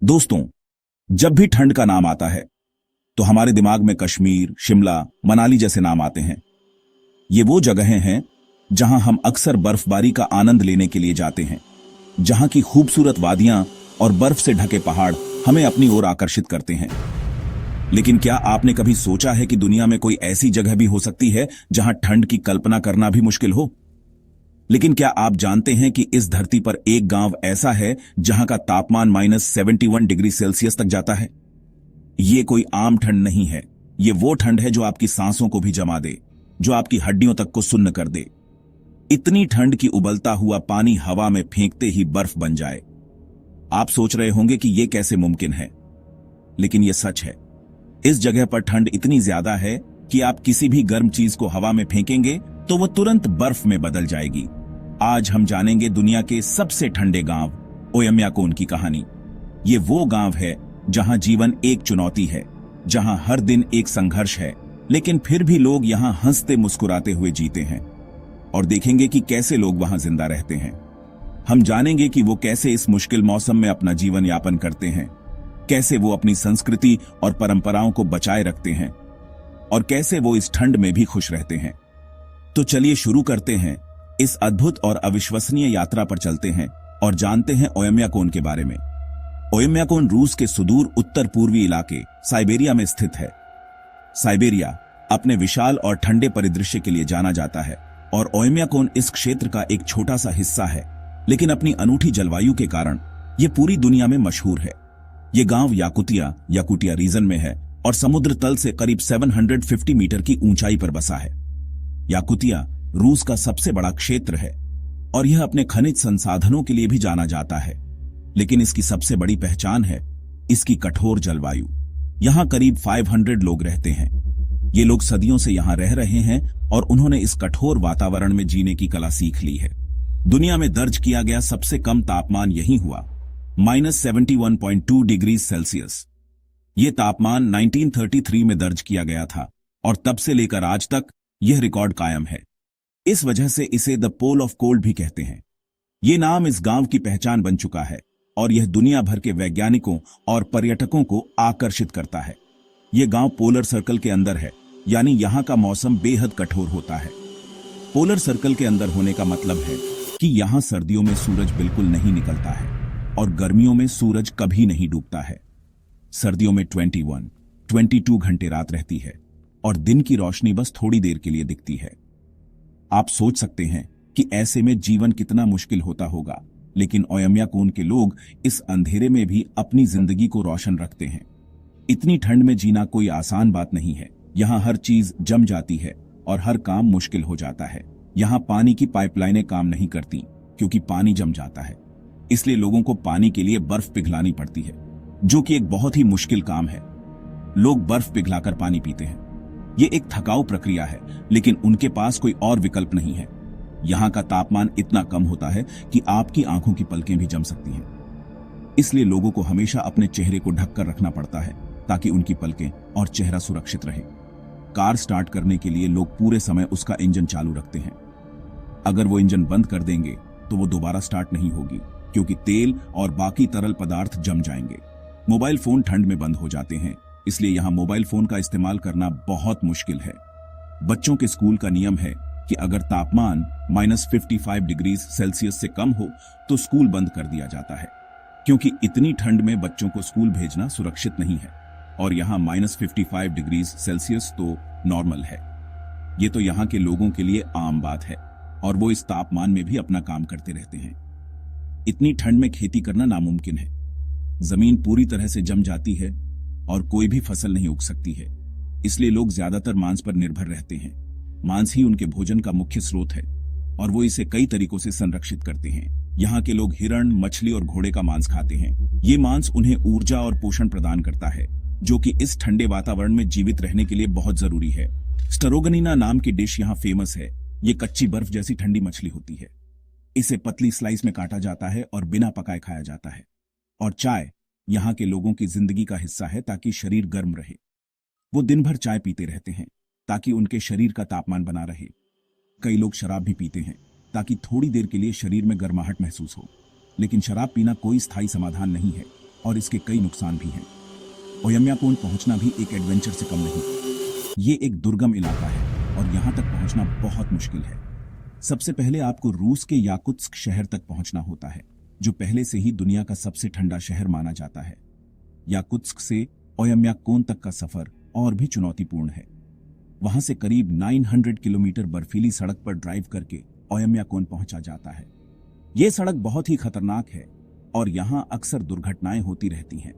दोस्तों, जब भी ठंड का नाम आता है तो हमारे दिमाग में कश्मीर, शिमला, मनाली जैसे नाम आते हैं। ये वो जगहें हैं जहां हम अक्सर बर्फबारी का आनंद लेने के लिए जाते हैं, जहां की खूबसूरत वादियां और बर्फ से ढके पहाड़ हमें अपनी ओर आकर्षित करते हैं। लेकिन क्या आपने कभी सोचा है कि दुनिया में कोई ऐसी जगह भी हो सकती है जहां ठंड की कल्पना करना भी मुश्किल हो? लेकिन क्या आप जानते हैं कि इस धरती पर एक गांव ऐसा है जहां का तापमान -71 डिग्री सेल्सियस तक जाता है? ये कोई आम ठंड नहीं है। ये वो ठंड है जो आपकी सांसों को भी जमा दे, जो आपकी हड्डियों तक को सुन्न कर दे। इतनी ठंड कि उबलता हुआ पानी हवा में फेंकते ही बर्फ बन जाए। आप सोच रहे होंगे कि यह कैसे मुमकिन है, लेकिन यह सच है। इस जगह पर ठंड इतनी ज्यादा है कि आप किसी भी गर्म चीज को हवा में फेंकेंगे तो वो तुरंत बर्फ में बदल जाएगी। आज हम जानेंगे दुनिया के सबसे ठंडे गांव ओयम्याकोन की कहानी। ये वो गांव है जहां जीवन एक चुनौती है, जहां हर दिन एक संघर्ष है, लेकिन फिर भी लोग यहां हंसते मुस्कुराते हुए जीते हैं। और देखेंगे कि कैसे लोग वहां जिंदा रहते हैं। हम जानेंगे कि वो कैसे इस मुश्किल मौसम में अपना जीवन यापन करते हैं, कैसे वो अपनी संस्कृति और परंपराओं को बचाए रखते हैं, और कैसे वो इस ठंड में भी खुश रहते हैं। तो चलिए शुरू करते हैं। इस अद्भुत और अविश्वसनीय यात्रा पर चलते हैं और जानते हैं ओयम्याकोन के बारे में। ओयम्याकोन रूस के सुदूर उत्तर पूर्वी इलाके साइबेरिया में स्थित है। साइबेरिया अपने विशाल और ठंडे परिदृश्य के लिए जाना जाता है और ओयम्याकोन इस क्षेत्र का एक छोटा सा हिस्सा है, लेकिन अपनी अनूठी जलवायु के कारण यह पूरी दुनिया में मशहूर है। यह गांव याकुटिया रीजन में है और समुद्र तल से करीब 750 मीटर की ऊंचाई पर बसा है। याकुतिया रूस का सबसे बड़ा क्षेत्र है और यह अपने खनिज संसाधनों के लिए भी जाना जाता है, लेकिन इसकी सबसे बड़ी पहचान है इसकी कठोर जलवायु। यहां करीब 500 लोग रहते हैं। ये लोग सदियों से यहां रह रहे हैं और उन्होंने इस कठोर वातावरण में जीने की कला सीख ली है। दुनिया में दर्ज किया गया सबसे कम तापमान यही हुआ, -71.2 डिग्री सेल्सियस। यह तापमान 1933 में दर्ज किया गया था और तब से लेकर आज तक यह रिकॉर्ड कायम है। इस वजह से इसे द पोल ऑफ कोल्ड भी कहते हैं। यह नाम इस गांव की पहचान बन चुका है और यह दुनिया भर के वैज्ञानिकों और पर्यटकों को आकर्षित करता है। यह गांव पोलर सर्कल के अंदर है, यानी यहां का मौसम बेहद कठोर होता है। पोलर सर्कल के अंदर होने का मतलब है कि यहां सर्दियों में सूरज बिल्कुल नहीं निकलता है और गर्मियों में सूरज कभी नहीं डूबता है। सर्दियों में 22 घंटे रात रहती है और दिन की रोशनी बस थोड़ी देर के लिए दिखती है। आप सोच सकते हैं कि ऐसे में जीवन कितना मुश्किल होता होगा, लेकिन ओयम्याकोन के लोग इस अंधेरे में भी अपनी जिंदगी को रोशन रखते हैं। इतनी ठंड में जीना कोई आसान बात नहीं है। यहाँ हर चीज जम जाती है और हर काम मुश्किल हो जाता है। यहाँ पानी की पाइपलाइनें काम नहीं करती क्योंकि पानी जम जाता है। इसलिए लोगों को पानी के लिए बर्फ पिघलानी पड़ती है, जो कि एक बहुत ही मुश्किल काम है। लोग बर्फ पिघलाकर पानी पीते हैं। ये एक थकाऊ प्रक्रिया है, लेकिन उनके पास कोई और विकल्प नहीं है। यहाँ का तापमान इतना कम होता है कि आपकी आंखों की पलकें भी जम सकती हैं। इसलिए लोगों को हमेशा अपने चेहरे को ढककर रखना पड़ता है ताकि उनकी पलकें और चेहरा सुरक्षित रहे। कार स्टार्ट करने के लिए लोग पूरे समय उसका इंजन चालू रखते हैं। अगर वो इंजन बंद कर देंगे तो वो दोबारा स्टार्ट नहीं होगी, क्योंकि तेल और बाकी तरल पदार्थ जम जाएंगे। मोबाइल फोन ठंड में बंद हो जाते हैं, इसलिए यहां मोबाइल फोन का इस्तेमाल करना बहुत मुश्किल है। बच्चों के स्कूल का नियम है कि अगर तापमान -55 डिग्री सेल्सियस से कम हो तो स्कूल बंद कर दिया जाता है, क्योंकि इतनी ठंड में बच्चों को स्कूल भेजना सुरक्षित नहीं है। और यहाँ -55 डिग्री सेल्सियस तो नॉर्मल है। ये तो यहाँ के लोगों के लिए आम बात है और वो इस तापमान में भी अपना काम करते रहते हैं। इतनी ठंड में खेती करना नामुमकिन है। जमीन पूरी तरह से जम जाती है और कोई भी फसल नहीं उग सकती है। इसलिए लोग ज्यादातर मांस पर निर्भर रहते हैं। मांस ही उनके भोजन का मुख्य स्रोत है और वो इसे कई तरीकों से संरक्षित करते हैं। यहाँ के लोग हिरण, मछली और घोड़े का मांस खाते हैं। ये मांस उन्हें ऊर्जा और पोषण प्रदान करता है, जो कि इस ठंडे वातावरण में जीवित रहने के लिए बहुत जरूरी है। स्टरोगनीना नाम की डिश यहाँ फेमस है। ये कच्ची बर्फ जैसी ठंडी मछली होती है। इसे पतली स्लाइस में काटा जाता है और बिना पकाए खाया जाता है। और चाय यहाँ के लोगों की जिंदगी का हिस्सा है ताकि शरीर गर्म रहे। वो दिन भर चाय पीते रहते हैं ताकि उनके शरीर का तापमान बना रहे। कई लोग शराब भी पीते हैं ताकि थोड़ी देर के लिए शरीर में गर्माहट महसूस हो, लेकिन शराब पीना कोई स्थायी समाधान नहीं है, और इसके कई नुकसान भी हैं। ओयम्याकोन पहुंचना भी एक एडवेंचर से कम नहीं। ये एक दुर्गम इलाका है और यहां तक पहुंचना बहुत मुश्किल है। सबसे पहले आपको रूस के याकुत्स्क शहर तक पहुंचना होता है, जो पहले से ही दुनिया का सबसे ठंडा शहर माना जाता है। याकुत्स्क से ओयम्याकोन तक का सफर और भी चुनौतीपूर्ण है। वहां से करीब 900 किलोमीटर बर्फीली सड़क पर ड्राइव करके ओयम्याकोन पहुंचा जाता है। यह सड़क बहुत ही खतरनाक है और यहां अक्सर दुर्घटनाएं होती रहती हैं।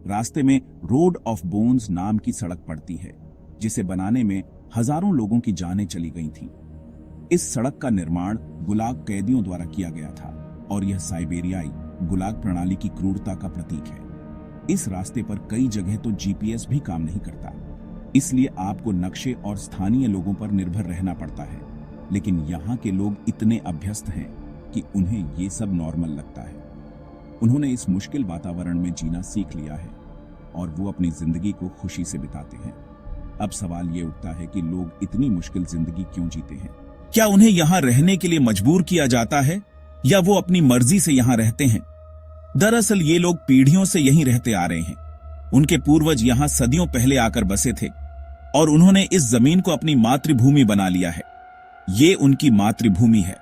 रास्ते में रोड ऑफ बोन्स नाम की सड़क पड़ती है, जिसे बनाने में हजारों लोगों की जानें चली गई थीं। इस सड़क का निर्माण गुलाग कैदियों द्वारा किया गया था और यह साइबेरियाई गुलाग प्रणाली की क्रूरता का प्रतीक है। इस रास्ते पर कई जगह तो जीपीएस भी काम नहीं करता, इसलिए आपको नक्शे और स्थानीय लोगों पर निर्भर रहना पड़ता है। लेकिन यहाँ के लोग इतने अभ्यस्त हैं कि उन्हें ये सब नॉर्मल लगता है। उन्होंने इस मुश्किल वातावरण में जीना सीख लिया है और वो अपनी जिंदगी को खुशी से बिताते हैं। अब सवाल ये उठता है कि लोग इतनी मुश्किल जिंदगी क्यों जीते हैं? क्या उन्हें यहाँ रहने के लिए मजबूर किया जाता है या वो अपनी मर्जी से यहाँ रहते हैं? दरअसल ये लोग पीढ़ियों से यहीं रहते आ रहे हैं। उनके पूर्वज यहाँ सदियों पहले आकर बसे थे और उन्होंने इस जमीन को अपनी मातृभूमि बना लिया है। ये उनकी मातृभूमि है।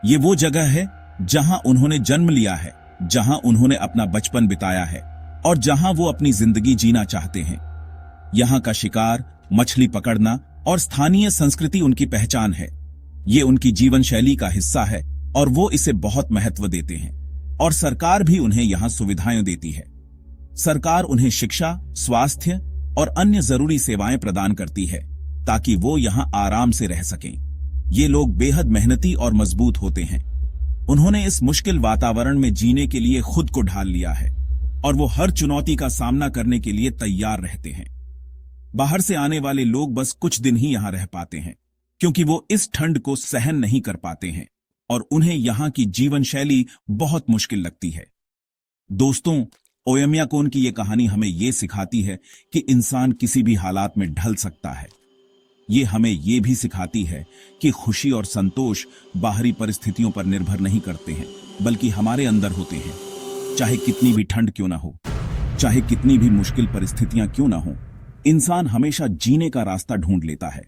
ये वो जगह है जहां उन्होंने जन्म लिया है, जहां उन्होंने अपना बचपन बिताया है और जहां वो अपनी जिंदगी जीना चाहते हैं। यहाँ का शिकार, मछली पकड़ना और स्थानीय संस्कृति उनकी पहचान है। ये उनकी जीवन शैली का हिस्सा है और वो इसे बहुत महत्व देते हैं। और सरकार भी उन्हें यहाँ सुविधाएं देती है। सरकार उन्हें शिक्षा, स्वास्थ्य और अन्य जरूरी सेवाएं प्रदान करती है ताकि वो यहाँ आराम से रह सकें। ये लोग बेहद मेहनती और मजबूत होते हैं। उन्होंने इस मुश्किल वातावरण में जीने के लिए खुद को ढाल लिया है और वो हर चुनौती का सामना करने के लिए तैयार रहते हैं। बाहर से आने वाले लोग बस कुछ दिन ही यहाँ रह पाते हैं क्योंकि वो इस ठंड को सहन नहीं कर पाते हैं और उन्हें यहाँ की जीवन शैली बहुत मुश्किल लगती है। दोस्तों, ओयम्याकोन की ये कहानी हमें ये सिखाती है कि इंसान किसी भी हालात में ढल सकता है। ये हमें ये भी सिखाती है कि खुशी और संतोष बाहरी परिस्थितियों पर निर्भर नहीं करते हैं, बल्कि हमारे अंदर होते हैं। चाहे कितनी भी ठंड क्यों ना हो, चाहे कितनी भी मुश्किल परिस्थितियां क्यों ना हो, इंसान हमेशा जीने का रास्ता ढूंढ लेता है।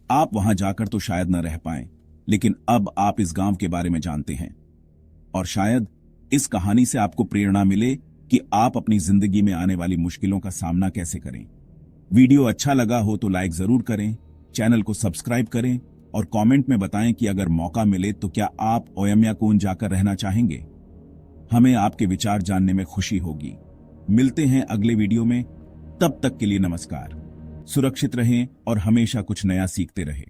आप वहां जाकर तो शायद न रह पाएं, लेकिन अब आप इस गांव के बारे में जानते हैं और शायद इस कहानी से आपको प्रेरणा मिले कि आप अपनी जिंदगी में आने वाली मुश्किलों का सामना कैसे करें। वीडियो अच्छा लगा हो तो लाइक जरूर करें, चैनल को सब्सक्राइब करें और कमेंट में बताएं कि अगर मौका मिले तो क्या आप ओयम्याकोन जाकर रहना चाहेंगे। हमें आपके विचार जानने में खुशी होगी। मिलते हैं अगले वीडियो में, तब तक के लिए नमस्कार। सुरक्षित रहें और हमेशा कुछ नया सीखते रहें।